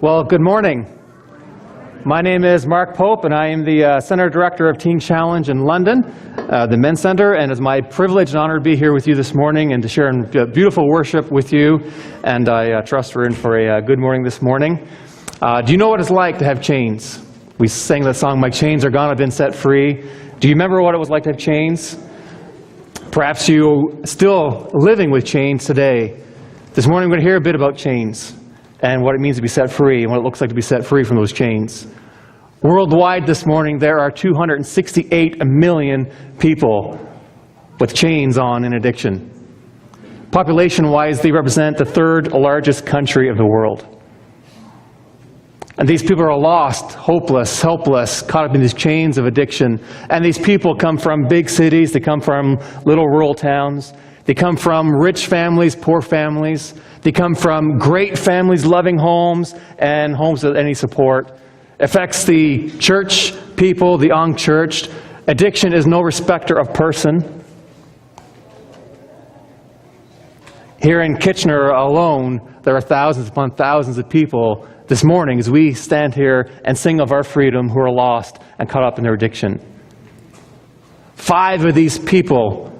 Well, good morning. My name is Mark Pope, and I am the Center Director of Teen Challenge in London, the Men's Center, and it's my privilege and honor to be here with you this morning and to share in beautiful worship with you, and I trust we're in for a good morning this morning. Do you know what it's like to have chains? We sang that song, "My chains are gone, I've been set free." Do you remember what it was like to have chains? Perhaps you're still living with chains today. This morning we're going to hear a bit about chains and what it means to be set free and what it looks like to be set free from those chains. Worldwide this morning there are 268 million people with chains on in addiction. Population-wise, they represent the third largest country of the world. And these people are lost, hopeless, helpless, caught up in these chains of addiction. And these people come from big cities, they come from little rural towns, they come from rich families, poor families, they come from great families, loving homes, and homes with any support. It affects the church people, the unchurched. Addiction is no respecter of person. Here in Kitchener alone, there are thousands upon thousands of people this morning as we stand here and sing of our freedom who are lost and caught up in their addiction. 5 of these people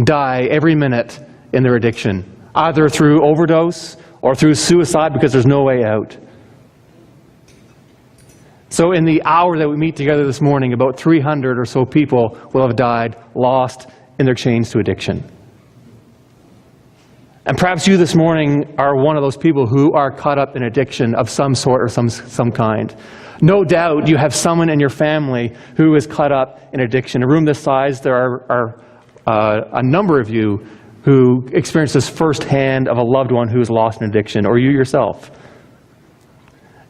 die every minute in their addiction, either through overdose or through suicide because there's no way out. So in the hour that we meet together this morning, about 300 or so people will have died, lost in their chains to addiction. And perhaps you this morning are one of those people who are caught up in addiction of some sort or some kind. No doubt you have someone in your family who is caught up in addiction. In a room this size, there are a number of you who experience this firsthand of a loved one who is lost in addiction, or you yourself.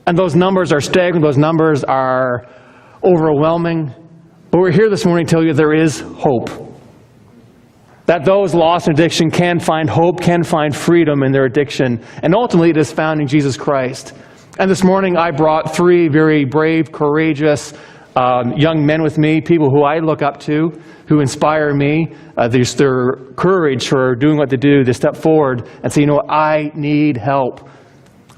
And those numbers are staggering, those numbers are overwhelming. But we're here this morning to tell you there is hope. That those lost in addiction can find hope, can find freedom in their addiction. And ultimately it is found in Jesus Christ. And this morning I brought 3 very brave, courageous young men with me, people who I look up to, who inspire me. There's their courage for doing what they do. They step forward and say, you know what, I need help.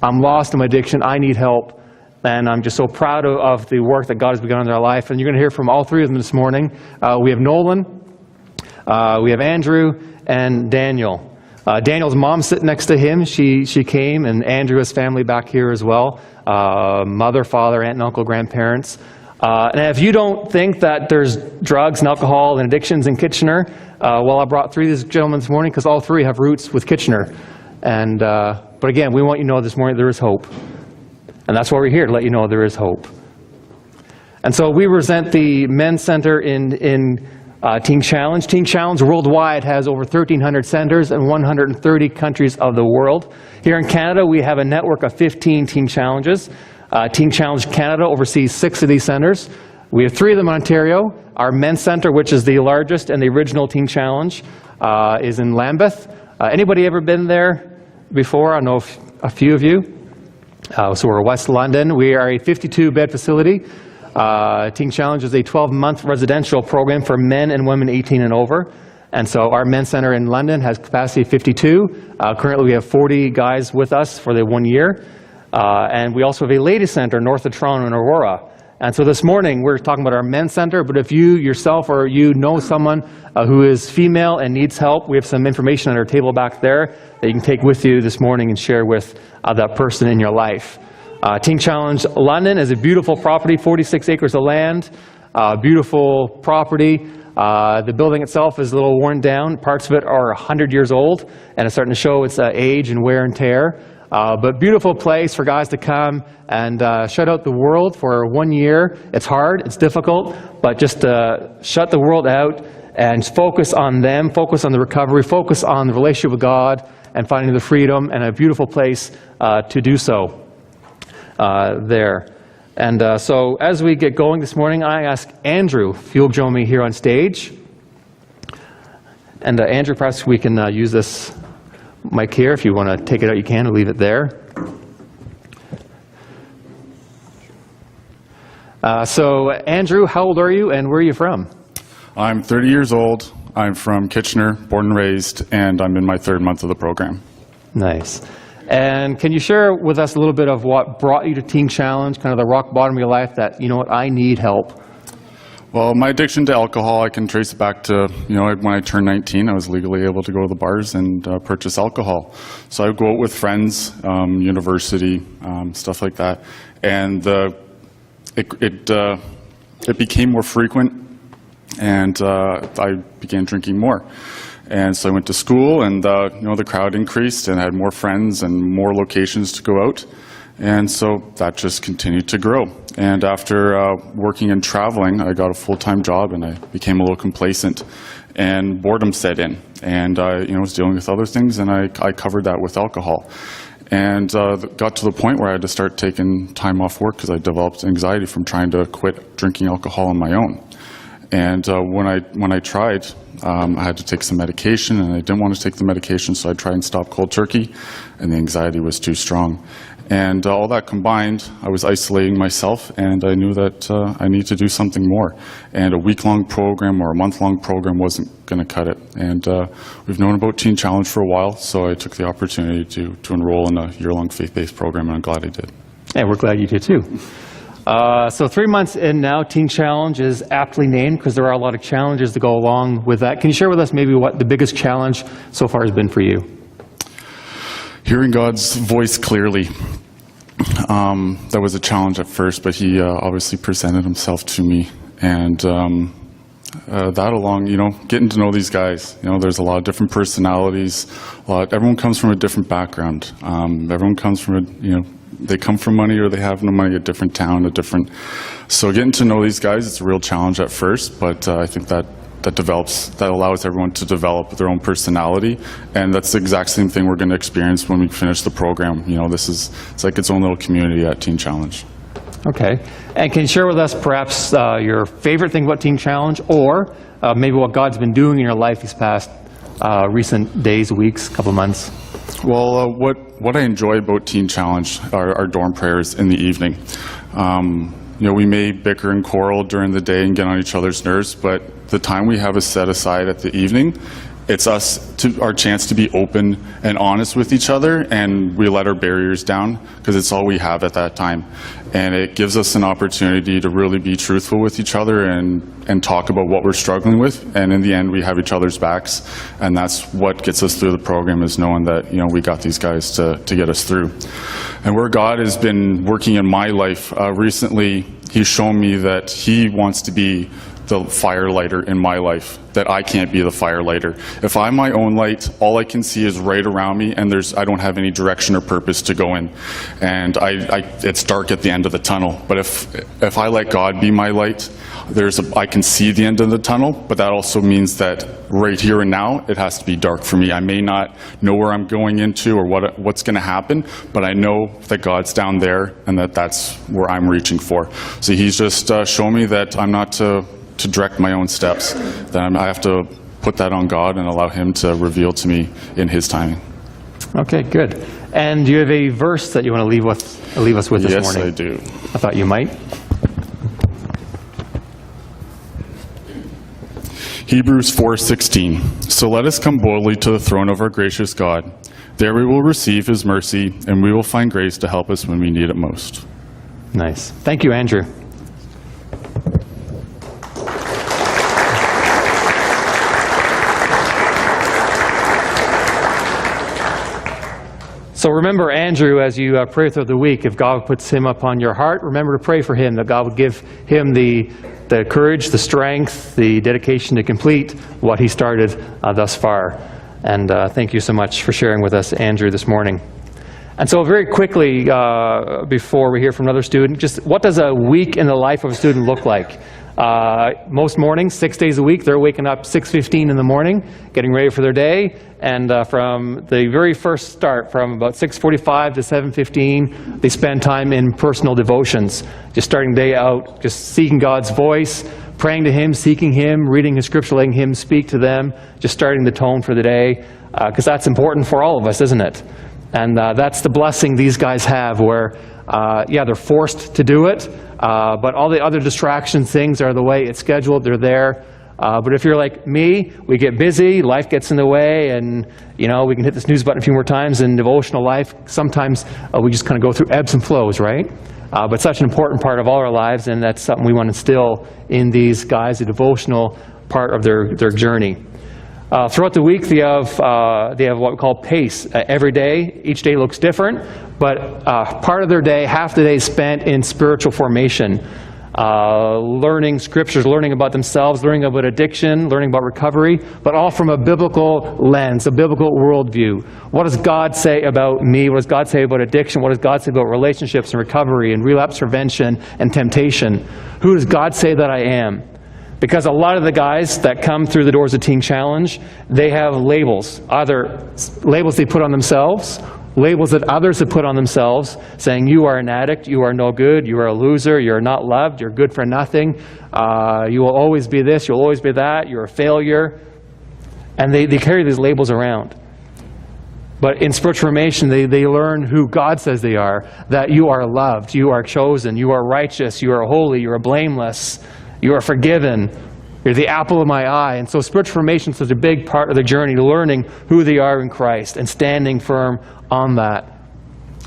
I'm lost in my addiction, I need help. And I'm just so proud of the work that God has begun in their life. And you're going to hear from all 3 of them this morning. We have Nolan, we have Andrew, and Daniel. Daniel's mom sitting next to him. She came, and Andrew has family back here as well. Mother, father, aunt and uncle, grandparents. And if you don't think that there's drugs and alcohol and addictions in Kitchener, well, I brought 3 of these gentlemen this morning because all 3 have roots with Kitchener. And but again, we want you to know this morning there is hope. And that's why we're here, to let you know there is hope. And so we present the Men's Center in Teen Challenge. Teen Challenge worldwide has over 1,300 centers in 130 countries of the world. Here in Canada, we have a network of 15 Teen Challenges. Teen Challenge Canada oversees 6 of these centers. We have 3 of them in Ontario. Our Men's Center, which is the largest and the original Teen Challenge, is in Lambeth. Anybody ever been there before? I know a few of you. So we're West London. We are a 52-bed facility. Teen Challenge is a 12-month residential program for men and women 18 and over. And so our Men's Center in London has capacity of 52. Currently we have 40 guys with us for the 1 year. And we also have a Ladies Center north of Toronto in Aurora. And so this morning we're talking about our Men's Center, but if you yourself or you know someone who is female and needs help, we have some information on our table back there that you can take with you this morning and share with that person in your life. Teen Challenge London is a beautiful property, 46 acres of land, beautiful property. The building itself is a little worn down. Parts of it are 100 years old, and it's starting to show its age and wear and tear. But beautiful place for guys to come and shut out the world for 1 year. It's hard, it's difficult, but just shut the world out and focus on them, focus on the recovery, focus on the relationship with God and finding the freedom, and a beautiful place to do so there. And so as we get going this morning, I ask Andrew if you'll join me here on stage. And Andrew, perhaps we can use this mic here. If you want to take it out, you can, or leave it there. So Andrew, how old are you and where are you from? I'm 30 years old. I'm from Kitchener, born and raised, and I'm in my 3rd month of the program. Nice. And can you share with us a little bit of what brought you to Teen Challenge, kind of the rock bottom of your life that, you know what, I need help? Well, my addiction to alcohol, I can trace it back to, when I turned 19, I was legally able to go to the bars and purchase alcohol. So I would go out with friends, university, stuff like that. And it became more frequent, and I began drinking more. And so I went to school, and the crowd increased, and I had more friends and more locations to go out. And so that just continued to grow. And after working and traveling, I got a full-time job, and I became a little complacent, and boredom set in. And I was dealing with other things, and I covered that with alcohol. And got to the point where I had to start taking time off work because I developed anxiety from trying to quit drinking alcohol on my own. And when I tried, I had to take some medication, and I didn't want to take the medication, so I tried and stop cold turkey, and the anxiety was too strong. And all that combined, I was isolating myself, and I knew that I need to do something more. And a week-long program or a month-long program wasn't going to cut it. And we've known about Teen Challenge for a while, so I took the opportunity to enroll in a year-long faith-based program, and I'm glad I did. Yeah, we're glad you did too. So 3 months in now, Teen Challenge is aptly named because there are a lot of challenges to go along with that. Can you share with us maybe what the biggest challenge so far has been for you? Hearing God's voice clearly. That was a challenge at first, but he obviously presented himself to me. And that along, getting to know these guys. There's a lot of different personalities. Everyone comes from a different background. Everyone comes from they come from money or they have no money, a different town, So getting to know these guys, it's a real challenge at first, but I think that allows everyone to develop their own personality, and that's the exact same thing we're going to experience when we finish the program. It's like its own little community at Teen Challenge. Okay. And can you share with us perhaps your favorite thing about Teen Challenge, or maybe what God's been doing in your life these past recent days, weeks, couple months? Well, what I enjoy about Teen Challenge are our dorm prayers in the evening. We may bicker and quarrel during the day and get on each other's nerves, but the time we have is set aside at the evening. It's our chance to be open and honest with each other, and we let our barriers down because it's all we have at that time. And it gives us an opportunity to really be truthful with each other and talk about what we're struggling with. And in the end, we have each other's backs, and that's what gets us through the program, is knowing that we got these guys to get us through. And where God has been working in my life recently, He's shown me that He wants to be the firelighter in my life, that I can't be the firelighter. If I'm my own light, all I can see is right around me, and I don't have any direction or purpose to go in. And it's dark at the end of the tunnel. But if I let God be my light, I can see the end of the tunnel, but that also means that right here and now, it has to be dark for me. I may not know where I'm going into or what's going to happen, but I know that God's down there, and that's where I'm reaching for. So He's just shown me that I'm not to direct my own steps, then I have to put that on God and allow Him to reveal to me in His timing. Okay, good. And do you have a verse that you want to leave us with this morning? Yes, I do. I thought you might. Hebrews 4:16. So let us come boldly to the throne of our gracious God. There we will receive His mercy, and we will find grace to help us when we need it most. Nice. Thank you, Andrew. So remember Andrew as you pray through the week. If God puts him upon your heart, remember to pray for him, that God would give him the courage, the strength, the dedication to complete what he started thus far. And thank you so much for sharing with us, Andrew, this morning. And so very quickly, before we hear from another student, just what does a week in the life of a student look like? Most mornings, 6 days a week, they're waking up 6:15 in the morning, getting ready for their day, and from the very first start, from about 6:45 to 7:15, they spend time in personal devotions, just starting the day out, just seeking God's voice, praying to Him, seeking Him, reading His Scripture, letting Him speak to them, just starting the tone for the day, because that's important for all of us, isn't it? And that's the blessing these guys have, where, they're forced to do it, but all the other distraction things are the way it's scheduled. They're there. But if you're like me, we get busy, life gets in the way, and we can hit this snooze button a few more times. In devotional life, sometimes we just kind of go through ebbs and flows, right? But such an important part of all our lives, and that's something we want to instill in these guys, the devotional part of their journey. Throughout the week, they have what we call pace. Every day, each day looks different, but part of their day, half the day is spent in spiritual formation, learning scriptures, learning about themselves, learning about addiction, learning about recovery, but all from a biblical lens, a biblical worldview. What does God say about me? What does God say about addiction? What does God say about relationships and recovery and relapse prevention and temptation? Who does God say that I am? Because a lot of the guys that come through the doors of Teen Challenge, they have labels, either labels they put on themselves, labels that others have put on themselves, saying you are an addict, you are no good, you are a loser, you're not loved, you're good for nothing, you will always be this, you'll always be that, you're a failure. And they carry these labels around. But in spiritual formation, they learn who God says they are, that you are loved, you are chosen, you are righteous, you are holy, you are blameless, you are forgiven. You're the apple of my eye. And so spiritual formation is such a big part of the journey to learning who they are in Christ and standing firm on that.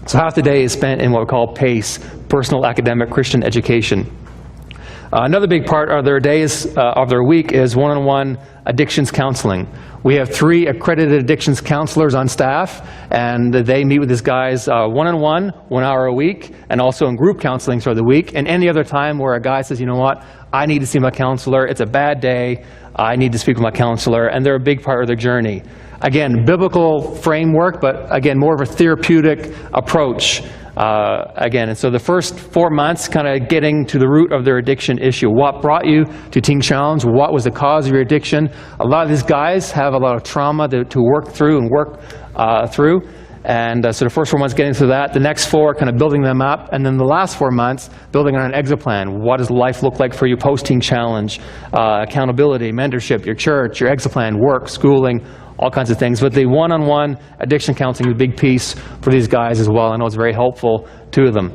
So half the day is spent in what we call PACE, Personal Academic Christian Education. Another big part of their days, of their week, is one-on-one addictions counseling. We have 3 accredited addictions counselors on staff, and they meet with these guys one-on-one, 1 hour a week, and also in group counseling throughout the week. And any other time where a guy says, you know what, I need to see my counselor, it's a bad day, I need to speak with my counselor, and they're a big part of their journey. Again, biblical framework, but again, more of a therapeutic approach. And so the first 4 months, kind of getting to the root of their addiction issue. What brought you to Teen Challenge? What was the cause of your addiction? A lot of these guys have a lot of trauma to work through and work through. And so the first 4 months getting through that, the next 4 kind of building them up, and then the last 4 months building on an exit plan. What does life look like for you post-Teen Challenge? Accountability, mentorship, your church, your exit plan, work, schooling, all kinds of things. But the one-on-one addiction counseling is a big piece for these guys as well. I know it's very helpful to them.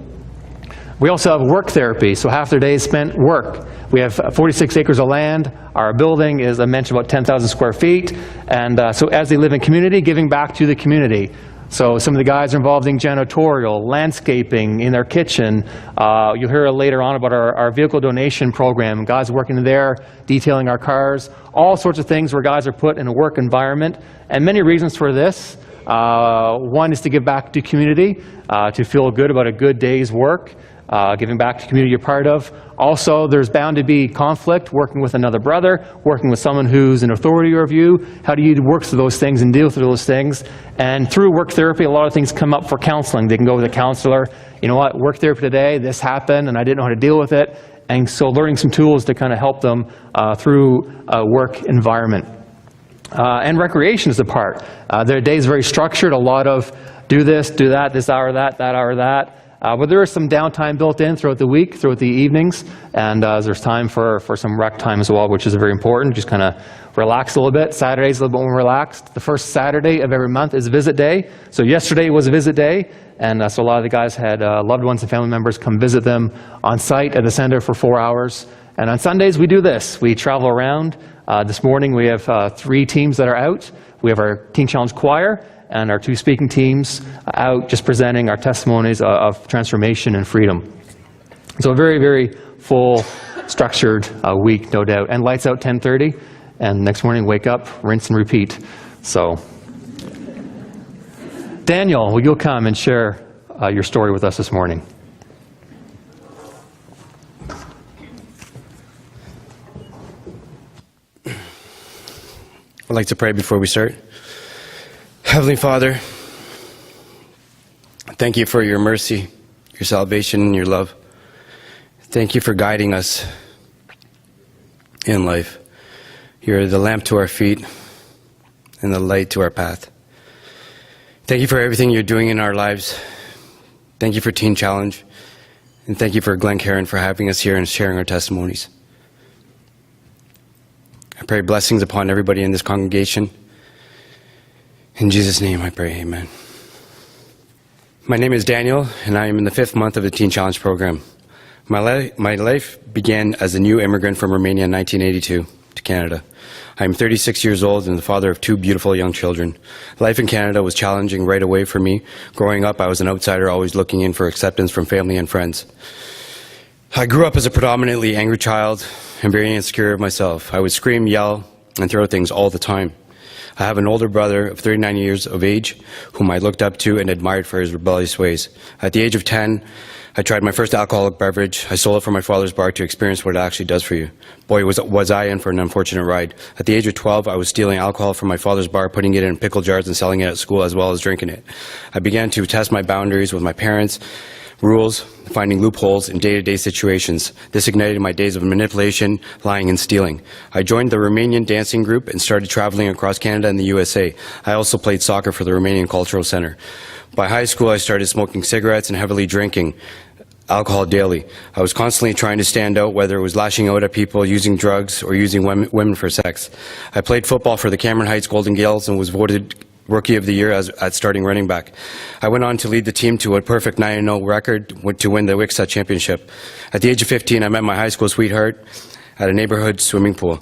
We also have work therapy, so half their day is spent work. We have 46 acres of land. Our building is, I mentioned, about 10,000 square feet. And so as they live in community, giving back to the community. So some of the guys are involved in janitorial, landscaping in their kitchen. You'll hear later on about our vehicle donation program. Guys working there, detailing our cars. All sorts of things where guys are put in a work environment. And many reasons for this. One is to give back to community, to feel good about a good day's work. Giving back to the community you're part of. Also, there's bound to be conflict, working with another brother, working with someone who's an authority over you. How do you work through those things and deal through those things? And through work therapy, a lot of things come up for counseling. They can go with a counselor. You know what, work therapy today, this happened, and I didn't know how to deal with it. And so learning some tools to kind of help them through a work environment. And recreation is a part. Their day is very structured, a lot of do this hour that hour that. But there is some downtime built in throughout the week, throughout the evenings, and there's time for some rec time as well, which is very important. Just kind of relax a little bit. Saturday's a little bit more relaxed. The first Saturday of every month is visit day. So yesterday was a visit day, and so a lot of the guys had loved ones and family members come visit them on site at the center for 4 hours. And on Sundays we do this. We travel around. This morning we have 3 teams that are out. We have our Teen Challenge Choir and our 2 speaking teams out just presenting our testimonies of transformation and freedom. So a very, very full, structured week, no doubt. And lights out 10:30, and next morning wake up, rinse and repeat. So, Daniel, will you come and share your story with us this morning? I'd like to pray before we start. Heavenly Father, thank you for your mercy, your salvation, and your love. Thank you for guiding us in life. You're the lamp to our feet and the light to our path. Thank you for everything you're doing in our lives. Thank you for Teen Challenge. And thank you for Glencairn for having us here and sharing our testimonies. I pray blessings upon everybody in this congregation. In Jesus' name I pray, amen. My name is Daniel, and I am in the 5th month of the Teen Challenge program. My life began as a new immigrant from Romania in 1982 to Canada. I'm 36 years old and the father of 2 beautiful young children. Life in Canada was challenging right away for me. Growing up, I was an outsider, always looking in for acceptance from family and friends. I grew up as a predominantly angry child and very insecure of myself. I would scream, yell, and throw things all the time. I have an older brother of 39 years of age whom I looked up to and admired for his rebellious ways. At the age of 10, I tried my first alcoholic beverage. I stole it from my father's bar to experience what it actually does for you. Boy, was I in for an unfortunate ride. At the age of 12, I was stealing alcohol from my father's bar, putting it in pickle jars and selling it at school as well as drinking it. I began to test my boundaries with my parents, rules, finding loopholes in day-to-day situations. This ignited my days of manipulation, lying, and stealing. I joined the Romanian dancing group and started traveling across Canada and the USA. I also played soccer for the Romanian Cultural Center. By high school, I started smoking cigarettes and heavily drinking alcohol daily. I was constantly trying to stand out, whether it was lashing out at people, using drugs, or using women for sex. I played football for the Cameron Heights Golden Gales and was voted Rookie of the Year at starting running back. I went on to lead the team to a perfect 9-0 record to win the Wickset Championship. At the age of 15, I met my high school sweetheart at a neighborhood swimming pool.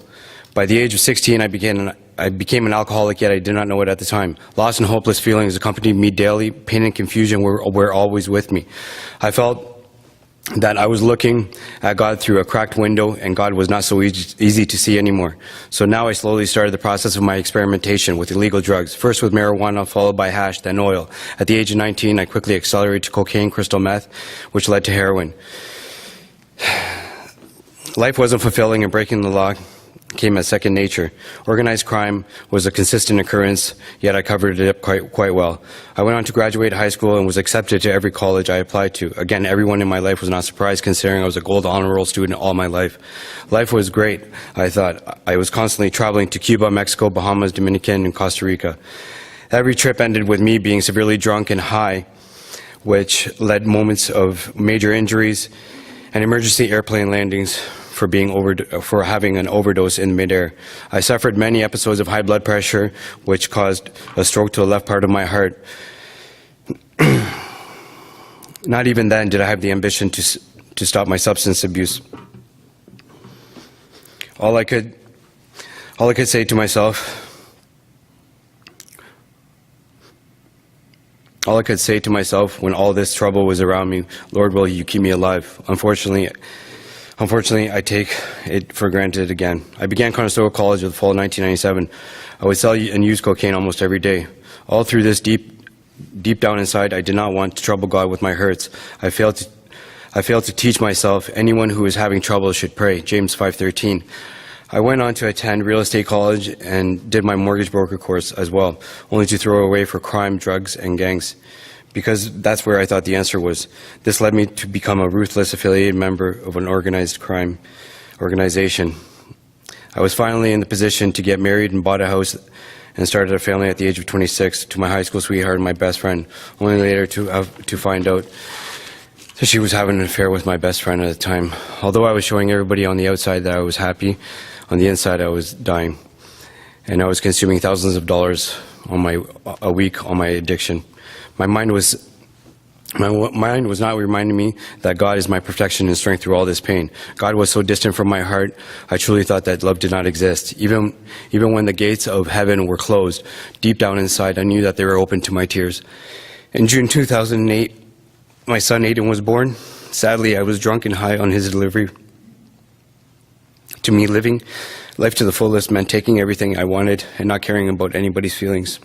By the age of 16, I became an alcoholic, yet I did not know it at the time. Lost and hopeless feelings accompanied me daily. Pain and confusion were always with me. I felt that I was looking at God through a cracked window, and God was not so easy to see anymore. So now I slowly started the process of my experimentation with illegal drugs, first with marijuana, followed by hash, then oil. At the age of 19, I quickly accelerated to cocaine, crystal meth, which led to heroin. Life wasn't fulfilling, and breaking the law came as second nature. Organized crime was a consistent occurrence, yet I covered it up quite well. I went on to graduate high school and was accepted to every college I applied to. Again, everyone in my life was not surprised, considering I was a gold honor roll student all my life. Life was great, I thought. I was constantly traveling to Cuba, Mexico, Bahamas, Dominican, and Costa Rica. Every trip ended with me being severely drunk and high, which led moments of major injuries and emergency airplane landings for having an overdose in midair. I suffered many episodes of high blood pressure, which caused a stroke to the left part of my heart. Not even then did I have the ambition to stop my substance abuse. All I could say to myself when all this trouble was around me, Lord, will you keep me alive? Unfortunately, I take it for granted again. I began Conestoga College in the fall of 1997. I would sell and use cocaine almost every day. All through this, deep down inside, I did not want to trouble God with my hurts. I failed to teach myself anyone who is having trouble should pray, James 5:13. I went on to attend real estate college and did my mortgage broker course as well, only to throw away for crime, drugs, and gangs, because that's where I thought the answer was. This led me to become a ruthless affiliated member of an organized crime organization. I was finally in the position to get married and bought a house and started a family at the age of 26 to my high school sweetheart and my best friend, only later to find out that she was having an affair with my best friend at the time. Although I was showing everybody on the outside that I was happy, on the inside I was dying. And I was consuming thousands of dollars a week on my addiction. My mind was not reminding me that God is my protection and strength through all this pain. God was so distant from my heart, I truly thought that love did not exist. Even when the gates of heaven were closed, deep down inside, I knew that they were open to my tears. In June 2008, my son Aiden was born. Sadly, I was drunk and high on his delivery. To me, living life to the fullest meant taking everything I wanted and not caring about anybody's feelings.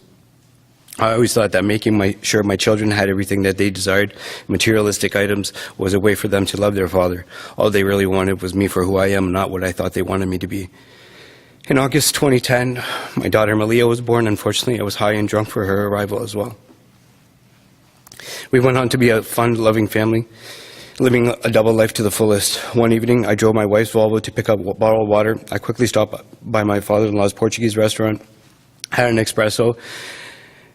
I always thought that making sure my children had everything that they desired, materialistic items, was a way for them to love their father. All they really wanted was me for who I am, not what I thought they wanted me to be. In August 2010, my daughter Malia was born. Unfortunately, I was high and drunk for her arrival as well. We went on to be a fun, loving family, living a double life to the fullest. One evening, I drove my wife's Volvo to pick up bottled water. I quickly stopped by my father-in-law's Portuguese restaurant, had an espresso,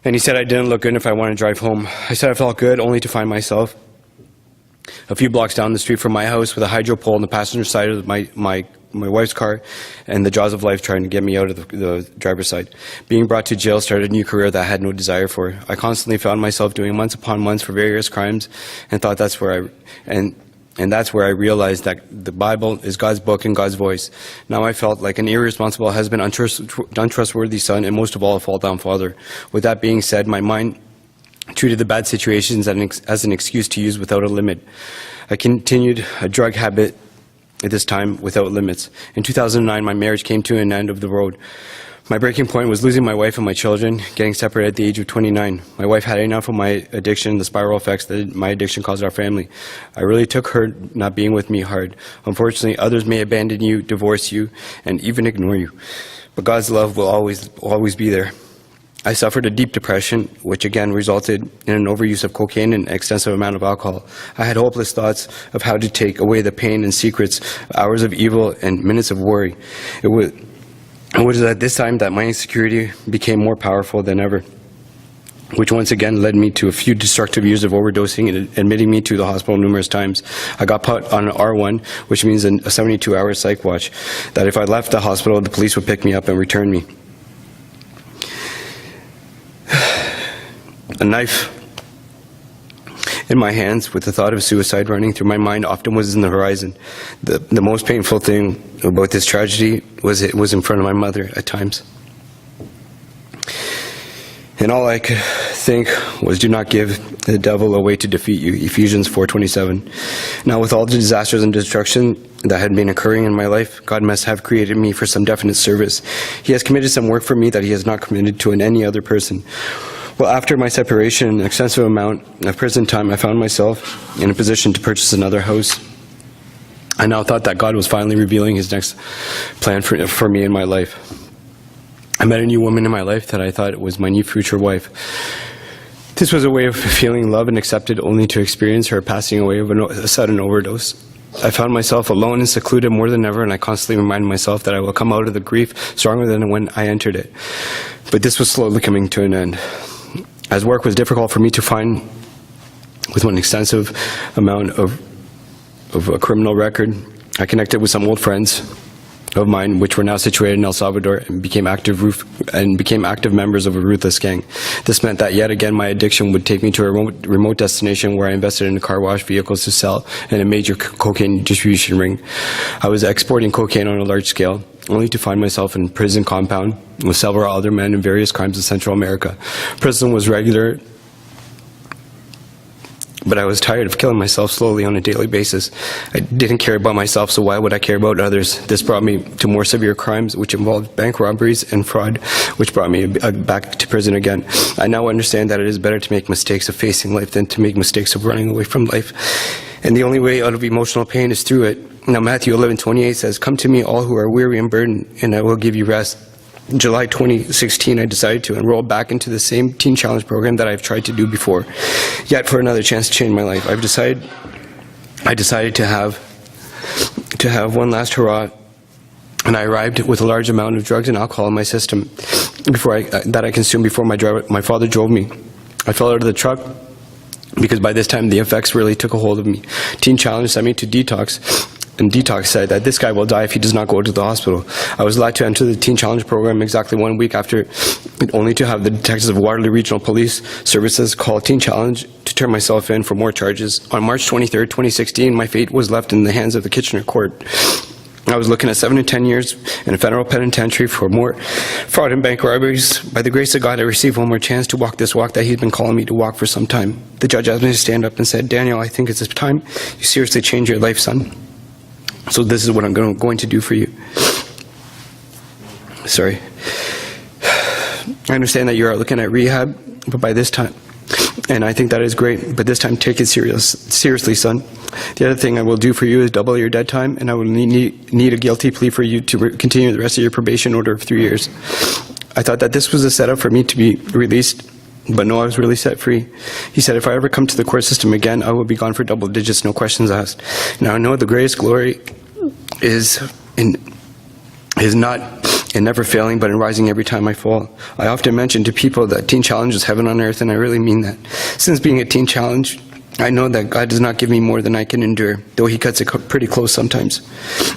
and he said I didn't look good if I wanted to drive home. I said I felt good, only to find myself a few blocks down the street from my house with a hydro pole on the passenger side of my wife's car and the jaws of life trying to get me out of the driver's side. Being brought to jail started a new career that I had no desire for. I constantly found myself doing months upon months for various crimes and thought that's where And that's where I realized that the Bible is God's book and God's voice. Now I felt like an irresponsible husband, untrustworthy son, and most of all, a fall-down father. With that being said, my mind treated the bad situations as an excuse to use without a limit. I continued a drug habit at this time without limits. In 2009, my marriage came to an end of the road. My breaking point was losing my wife and my children, getting separated at the age of 29. My wife had enough of my addiction, the spiral effects that my addiction caused our family. I really took her not being with me hard. Unfortunately, others may abandon you, divorce you, and even ignore you. But God's love will always be there. I suffered a deep depression, which again resulted in an overuse of cocaine and an extensive amount of alcohol. I had hopeless thoughts of how to take away the pain and secrets, hours of evil, and minutes of worry. It was at this time that my insecurity became more powerful than ever, which once again led me to a few destructive years of overdosing and admitting me to the hospital numerous times. I got put on an R1, which means a 72-hour psych watch, that if I left the hospital, the police would pick me up and return me. A knife in my hands with the thought of suicide running through my mind often was in the horizon. The most painful thing about this tragedy was it was in front of my mother at times. And all I could think was, do not give the devil a way to defeat you, Ephesians 4:27. Now with all the disasters and destruction that had been occurring in my life, God must have created me for some definite service. He has committed some work for me that he has not committed to any other person. Well, after my separation and an extensive amount of prison time, I found myself in a position to purchase another house. I now thought that God was finally revealing his next plan for me in my life. I met a new woman in my life that I thought was my new future wife. This was a way of feeling loved and accepted, only to experience her passing away of a sudden overdose. I found myself alone and secluded more than ever, and I constantly reminded myself that I will come out of the grief stronger than when I entered it. But this was slowly coming to an end. As work was difficult for me to find, with an extensive amount of a criminal record, I connected with some old friends of mine, which were now situated in El Salvador, and became active members of a ruthless gang. This meant that yet again my addiction would take me to a remote destination where I invested in car wash vehicles to sell in a major cocaine distribution ring. I was exporting cocaine on a large scale, only to find myself in a prison compound with several other men in various crimes in Central America. Prison was regular, but I was tired of killing myself slowly on a daily basis. I didn't care about myself, so why would I care about others? This brought me to more severe crimes, which involved bank robberies and fraud, which brought me back to prison again. I now understand that it is better to make mistakes of facing life than to make mistakes of running away from life. And the only way out of emotional pain is through it. Now Matthew 11:28 says, "Come to me all who are weary and burdened, and I will give you rest." In July 2016, I decided to enroll back into the same Teen Challenge program that I've tried to do before, yet for another chance to change my life. I decided to have one last hurrah, and I arrived with a large amount of drugs and alcohol in my system that I consumed before my father drove me. I fell out of the truck because by this time the effects really took a hold of me. Teen Challenge sent me to detox, and detox said that this guy will die if he does not go to the hospital. I was allowed to enter the Teen Challenge program exactly 1 week after, only to have the detectives of Waterloo Regional Police Services call Teen Challenge to turn myself in for more charges. On March 23rd, 2016, my fate was left in the hands of the Kitchener Court. I was looking at 7 to 10 years in a federal penitentiary for more fraud and bank robberies. By the grace of God, I received one more chance to walk this walk that he's been calling me to walk for some time. The judge asked me to stand up and said, "Daniel, I think it's time you seriously change your life, son. So this is what I'm going to do for you." Sorry. I understand that you are looking at rehab, but by this time, and I think that is great, but this time take it seriously, son. The other thing I will do for you is double your dead time, and I will need a guilty plea for you to continue the rest of your probation order of 3 years. I thought that this was a setup for me to be released, but no, I was really set free. He said, if I ever come to the court system again, I will be gone for double digits, no questions asked. Now I know the greatest glory is not in never failing, but in rising every time I fall. I often mention to people that Teen Challenge is heaven on earth, and I really mean that. Since being a Teen Challenge, I know that God does not give me more than I can endure, though he cuts it pretty close sometimes.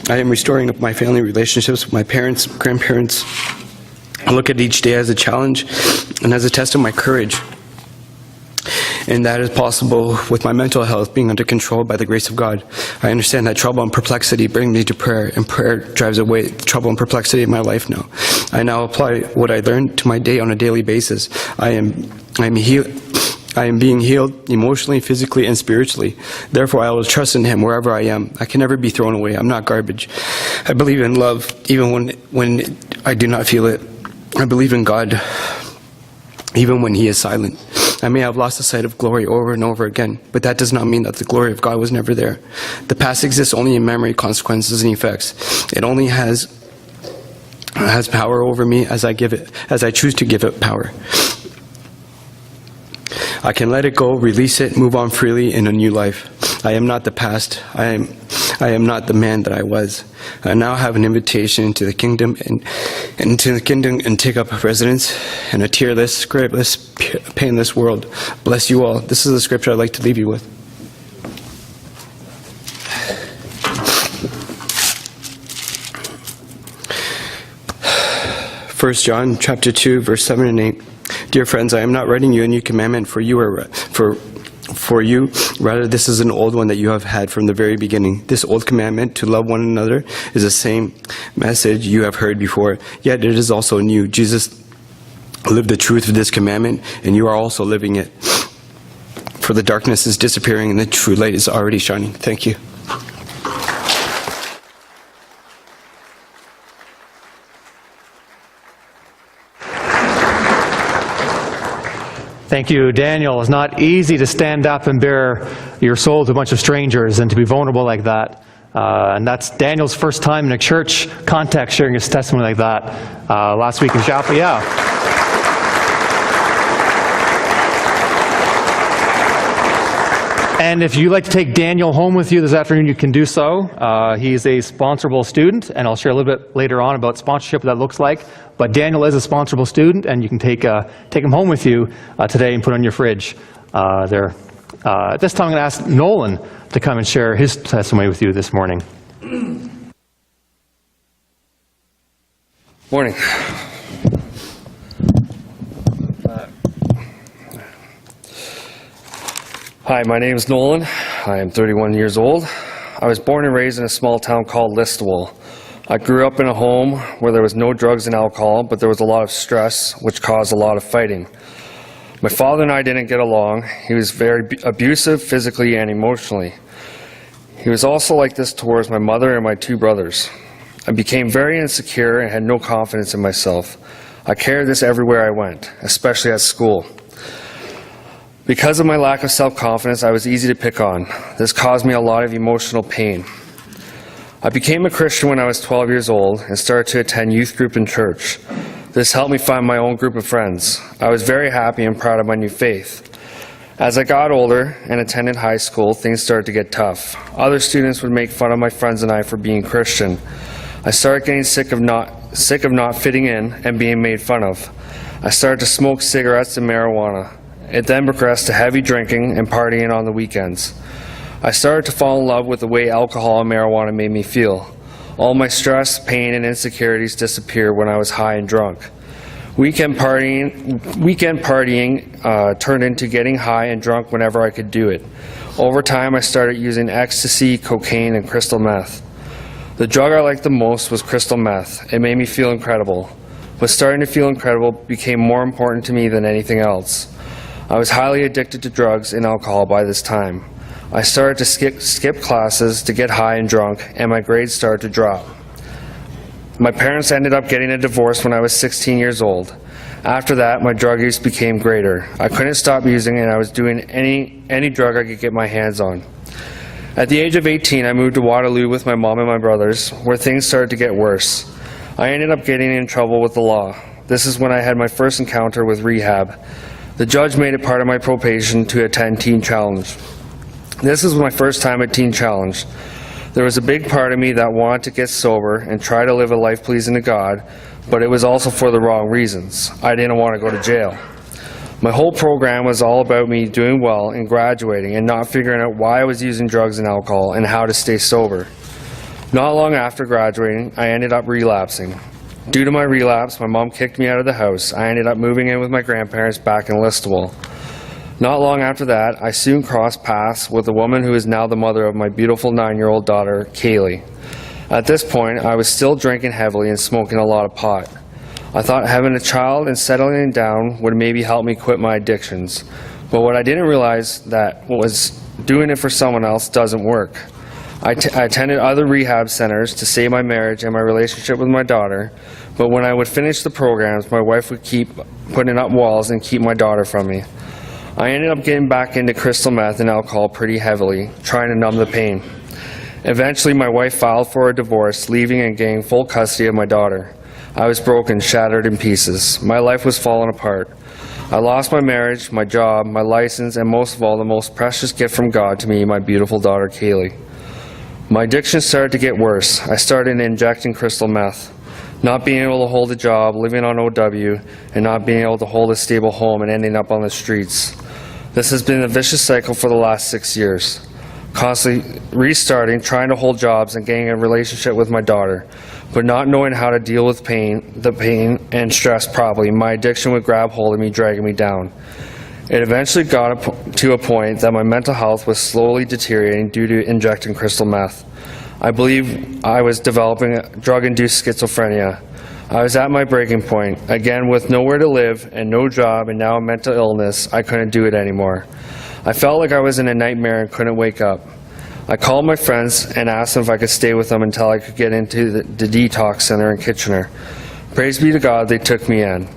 I am restoring my family relationships with my parents, grandparents. I look at each day as a challenge and as a test of my courage. And that is possible with my mental health being under control by the grace of God. I understand that trouble and perplexity bring me to prayer, and prayer drives away the trouble and perplexity of my life now. I now apply what I learned to my day on a daily basis. I am being healed emotionally, physically, and spiritually. Therefore, I will trust in Him wherever I am. I can never be thrown away. I'm not garbage. I believe in love even when I do not feel it. I believe in God even when He is silent. I may have lost the sight of glory over and over again, but that does not mean that the glory of God was never there. The past exists only in memory, consequences, and effects. It only has power over me as I choose to give it power. I can let it go, release it, move on freely in a new life. I am not the past. I am not the man that I was. I now have an invitation into the kingdom and take up residence in a tearless, scriptless, painless world. Bless you all. This is the scripture I'd like to leave you with. First John chapter 2, verse 7 and 8. Dear friends, I am not writing you a new commandment for you, rather this is an old one that you have had from the very beginning. This old commandment, to love one another, is the same message you have heard before, yet it is also new. Jesus lived the truth of this commandment, and you are also living it. For the darkness is disappearing, and the true light is already shining. Thank you. Thank you, Daniel. It's not easy to stand up and bare your soul to a bunch of strangers and to be vulnerable like that. And that's Daniel's first time in a church context sharing his testimony like that last week in chapel. Yeah. And if you'd like to take Daniel home with you this afternoon, you can do so. He's a sponsorable student, and I'll share a little bit later on about sponsorship, what that looks like. But Daniel is a sponsorable student, and you can take him home with you today and put on your fridge there. At this time, I'm going to ask Nolan to come and share his testimony with you this morning. Morning. Hi, my name is Nolan. I am 31 years old. I was born and raised in a small town called Listowel. I grew up in a home where there was no drugs and alcohol, but there was a lot of stress, which caused a lot of fighting. My father and I didn't get along. He was very abusive physically and emotionally. He was also like this towards my mother and my two brothers. I became very insecure and had no confidence in myself. I carried this everywhere I went, especially at school. Because of my lack of self-confidence, I was easy to pick on. This caused me a lot of emotional pain. I became a Christian when I was 12 years old and started to attend youth group in church. This helped me find my own group of friends. I was very happy and proud of my new faith. As I got older and attended high school, things started to get tough. Other students would make fun of my friends and I for being Christian. I started getting sick of not fitting in and being made fun of. I started to smoke cigarettes and marijuana. It then progressed to heavy drinking and partying on the weekends. I started to fall in love with the way alcohol and marijuana made me feel. All my stress, pain, and insecurities disappeared when I was high and drunk. Weekend partying turned into getting high and drunk whenever I could do it. Over time, I started using ecstasy, cocaine, and crystal meth. The drug I liked the most was crystal meth. It made me feel incredible. But starting to feel incredible became more important to me than anything else. I was highly addicted to drugs and alcohol by this time. I started to skip classes to get high and drunk, and my grades started to drop. My parents ended up getting a divorce when I was 16 years old. After that, my drug use became greater. I couldn't stop using, and I was doing any drug I could get my hands on. At the age of 18, I moved to Waterloo with my mom and my brothers, where things started to get worse. I ended up getting in trouble with the law. This is when I had my first encounter with rehab. The judge made it part of my probation to attend Teen Challenge. This was my first time at Teen Challenge. There was a big part of me that wanted to get sober and try to live a life pleasing to God, but it was also for the wrong reasons. I didn't want to go to jail. My whole program was all about me doing well and graduating and not figuring out why I was using drugs and alcohol and how to stay sober. Not long after graduating, I ended up relapsing. Due to my relapse, my mom kicked me out of the house. I ended up moving in with my grandparents back in Listowel. Not long after that, I soon crossed paths with a woman who is now the mother of my beautiful 9-year-old daughter, Kaylee. At this point, I was still drinking heavily and smoking a lot of pot. I thought having a child and settling down would maybe help me quit my addictions. But what I didn't realize that was doing it for someone else doesn't work. I attended other rehab centers to save my marriage and my relationship with my daughter, but when I would finish the programs, my wife would keep putting up walls and keep my daughter from me. I ended up getting back into crystal meth and alcohol pretty heavily, trying to numb the pain. Eventually, my wife filed for a divorce, leaving and getting full custody of my daughter. I was broken, shattered in pieces. My life was falling apart. I lost my marriage, my job, my license, and most of all, the most precious gift from God to me, my beautiful daughter, Kaylee. My addiction started to get worse. I started injecting crystal meth. Not being able to hold a job, living on OW, and not being able to hold a stable home and ending up on the streets. This has been a vicious cycle for the last 6 years. Constantly restarting, trying to hold jobs and getting a relationship with my daughter, but not knowing how to deal with the pain and stress properly. My addiction would grab hold of me, dragging me down. It eventually got to a point that my mental health was slowly deteriorating due to injecting crystal meth. I believe I was developing drug-induced schizophrenia. I was at my breaking point, again with nowhere to live and no job and now a mental illness. I couldn't do it anymore. I felt like I was in a nightmare and couldn't wake up. I called my friends and asked them if I could stay with them until I could get into the detox center in Kitchener. Praise be to God, they took me in.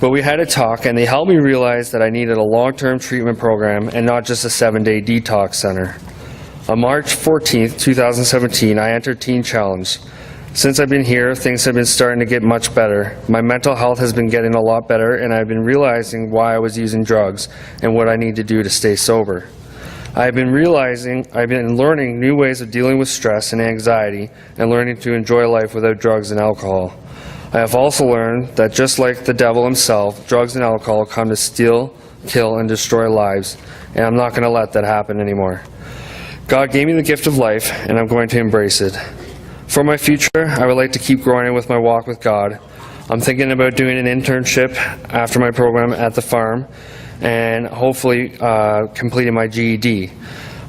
But we had a talk and they helped me realize that I needed a long-term treatment program and not just a 7-day detox center. On March 14th, 2017, I entered Teen Challenge. Since I've been here, things have been starting to get much better. My mental health has been getting a lot better, and I've been realizing why I was using drugs and what I need to do to stay sober. I've been learning new ways of dealing with stress and anxiety and learning to enjoy life without drugs and alcohol. I have also learned that just like the devil himself, drugs and alcohol come to steal, kill, and destroy lives, and I'm not going to let that happen anymore. God gave me the gift of life, and I'm going to embrace it. For my future, I would like to keep growing with my walk with God. I'm thinking about doing an internship after my program at the farm and hopefully completing my GED.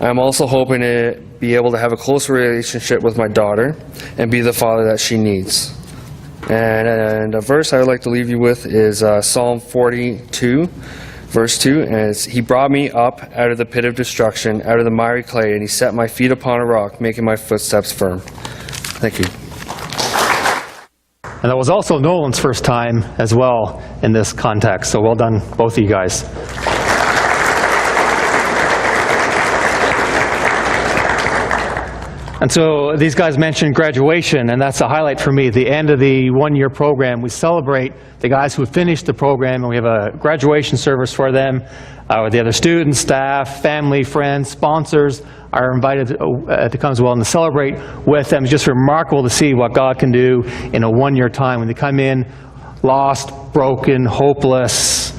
I'm also hoping to be able to have a closer relationship with my daughter and be the father that she needs. And a verse I would like to leave you with is Psalm 42, verse 2, and it's, He brought me up out of the pit of destruction, out of the miry clay, and He set my feet upon a rock, making my footsteps firm. Thank you. And that was also Nolan's first time as well in this context. So well done, both of you guys. And so these guys mentioned graduation, and that's a highlight for me. At the end of the one-year program, we celebrate the guys who have finished the program, and we have a graduation service for them. With the other students, staff, family, friends, sponsors are invited to come as well and to celebrate with them. It's just remarkable to see what God can do in a one-year time when they come in lost, broken, hopeless,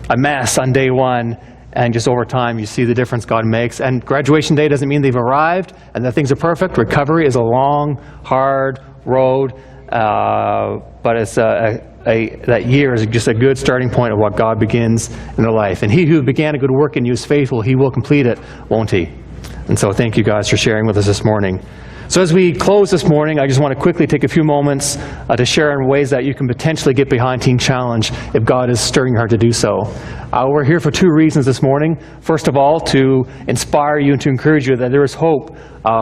a mess on day one. And just over time, you see the difference God makes. And graduation day doesn't mean they've arrived and that things are perfect. Recovery is a long, hard road, but it's that year is just a good starting point of what God begins in their life. And He who began a good work in you is faithful. He will complete it, won't He? And so thank you guys for sharing with us this morning. So as we close this morning, I just want to quickly take a few moments to share in ways that you can potentially get behind Teen Challenge if God is stirring your heart to do so. We're here for two reasons this morning. First of all, to inspire you and to encourage you that there is hope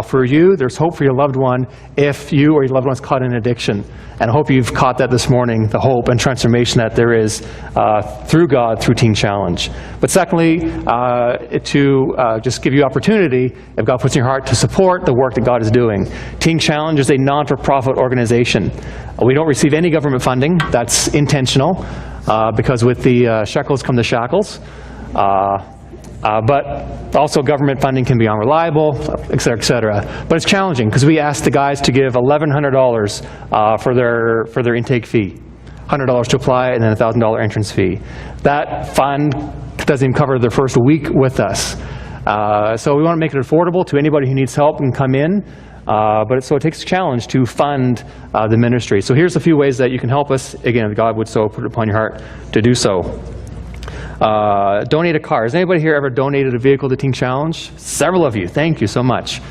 for you, there's hope for your loved one if you or your loved one is caught in addiction. And I hope you've caught that this morning, the hope and transformation that there is through God, through Teen Challenge. But secondly, to just give you opportunity, if God puts in your heart, to support the work that God is doing. Teen Challenge is a non-for-profit organization. We don't receive any government funding. That's intentional, because with the shekels come the shackles. But also government funding can be unreliable, et cetera, et cetera. But it's challenging because we asked the guys to give $1,100 for their intake fee. $100 to apply and then a $1,000 entrance fee. That fund doesn't even cover their first week with us. So we want to make it affordable to anybody who needs help and come in. So it takes a challenge to fund the ministry. So here's a few ways that you can help us. Again, if God would so put it upon your heart to do so. Donate a car. Has anybody here ever donated a vehicle to Teen Challenge? Several of you. Thank you so much.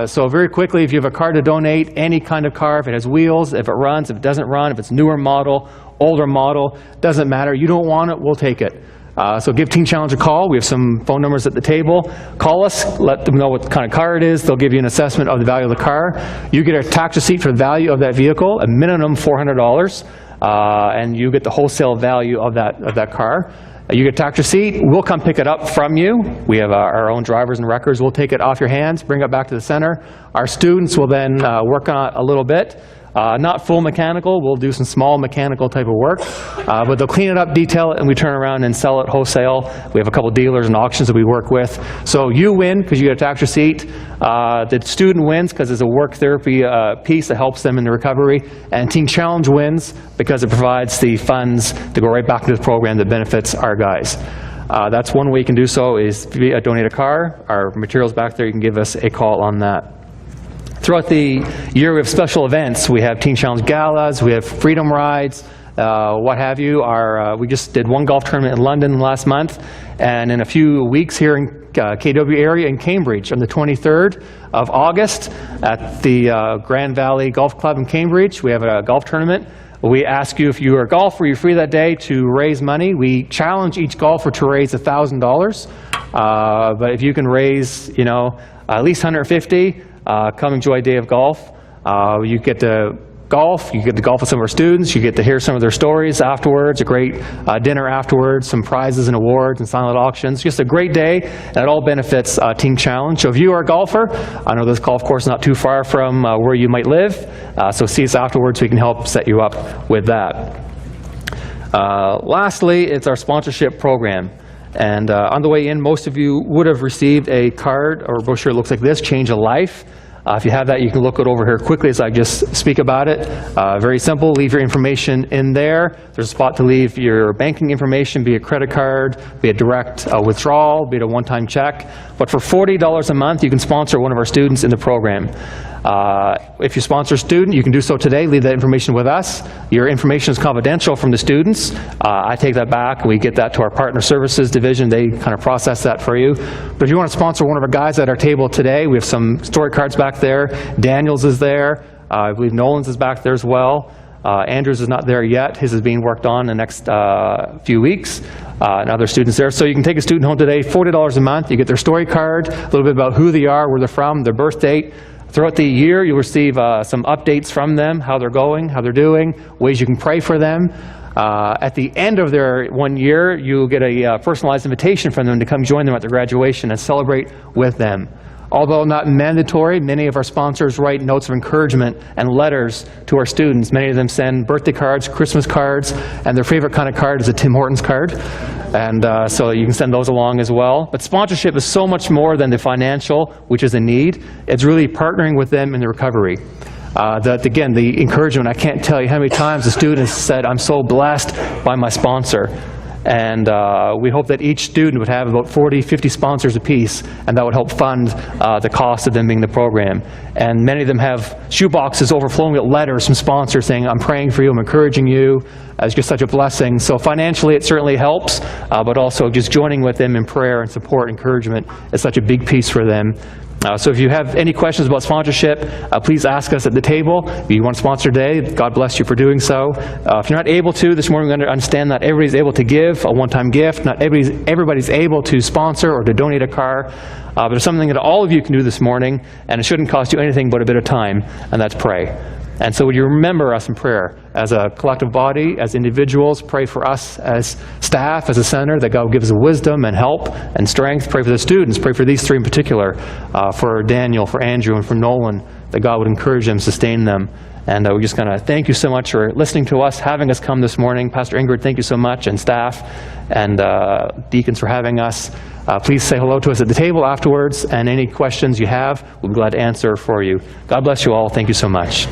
So very quickly, if you have a car to donate, any kind of car, if it has wheels, if it runs, if it doesn't run, if it's newer model, older model, doesn't matter. You don't want it, we'll take it. So give Teen Challenge a call. We have some phone numbers at the table. Call us, let them know what kind of car it is. They'll give you an assessment of the value of the car. You get a tax receipt for the value of that vehicle, a minimum $400, and you get the wholesale value of that car. You get a tax receipt. We'll come pick it up from you. We have our own drivers and wreckers. We'll take it off your hands, bring it back to the center. Our students will then work on it a little bit. Not full mechanical, we'll do some small mechanical type of work, but they'll clean it up, detail it, and we turn around and sell it wholesale. We have a couple dealers and auctions that we work with. So you win because you get a tax receipt. The student wins because it's a work therapy piece that helps them in the recovery. And Teen Challenge wins because it provides the funds to go right back into the program that benefits our guys. That's one way you can do so is via donate a car. Our materials back there, you can give us a call on that. Throughout the year, we have special events. We have Teen Challenge galas, we have freedom rides, what have you. We just did one golf tournament in London last month, and in a few weeks here in KW area in Cambridge on the 23rd of August at the Grand Valley Golf Club in Cambridge. We have a golf tournament. We ask you if you are a golfer, you're free that day to raise money. We challenge each golfer to raise $1,000, but if you can raise, at least $150. Come enjoy a day of golf. You get to golf, you get to golf with some of our students, you get to hear some of their stories afterwards, a great dinner afterwards, some prizes and awards and silent auctions. Just a great day, and it all benefits Teen Challenge. So if you are a golfer, I know this golf course is not too far from where you might live, so see us afterwards, we can help set you up with that. Lastly, it's our sponsorship program. And on the way in, most of you would have received a card or a brochure that looks like this, Change a Life. If you have that, you can look it over here quickly as I just speak about it. Very simple, leave your information in there. There's a spot to leave your banking information, be it a credit card, be it direct withdrawal, be it a one-time check. But for $40 a month, you can sponsor one of our students in the program. If you sponsor a student, you can do so today. Leave that information with us. Your information is confidential from the students. I take that back. We get that to our partner services division. They kind of process that for you. But if you want to sponsor one of our guys at our table today, we have some story cards back there. Daniel's is there. I believe Nolan's is back there as well. Andrews is not there yet. His is being worked on in the next few weeks. And other students there. So you can take a student home today, $40 a month. You get their story card, a little bit about who they are, where they're from, their birth date. Throughout the year, you'll receive some updates from them, how they're going, how they're doing, ways you can pray for them. At the end of their 1 year, you'll get a personalized invitation from them to come join them at their graduation and celebrate with them. Although not mandatory, many of our sponsors write notes of encouragement and letters to our students. Many of them send birthday cards, Christmas cards, and their favorite kind of card is a Tim Hortons card. And so you can send those along as well. But sponsorship is so much more than the financial, which is a need. It's really partnering with them in the recovery. Again, the encouragement, I can't tell you how many times the students said, I'm so blessed by my sponsor. And we hope that each student would have about 40, 50 sponsors apiece, and that would help fund the cost of them being in the program. And many of them have shoeboxes overflowing with letters from sponsors saying, I'm praying for you, I'm encouraging you. It's just such a blessing. So financially it certainly helps, but also just joining with them in prayer and support, encouragement is such a big piece for them. So if you have any questions about sponsorship, please ask us at the table. If you want to sponsor today, God bless you for doing so. If you're not able to, this morning we understand that everybody's able to give a one-time gift. Not everybody's able to sponsor or to donate a car. But there's something that all of you can do this morning, and it shouldn't cost you anything but a bit of time, and that's pray. And so would you remember us in prayer as a collective body, as individuals, pray for us as staff, as a center, that God gives us wisdom and help and strength. Pray for the students, pray for these three in particular, for Daniel, for Andrew, and for Nolan, that God would encourage them, sustain them. And we're just going to thank you so much for listening to us, having us come this morning. Pastor Ingrid, thank you so much, and staff, and deacons for having us. Please say hello to us at the table afterwards, and any questions you have, we'll be glad to answer for you. God bless you all. Thank you so much.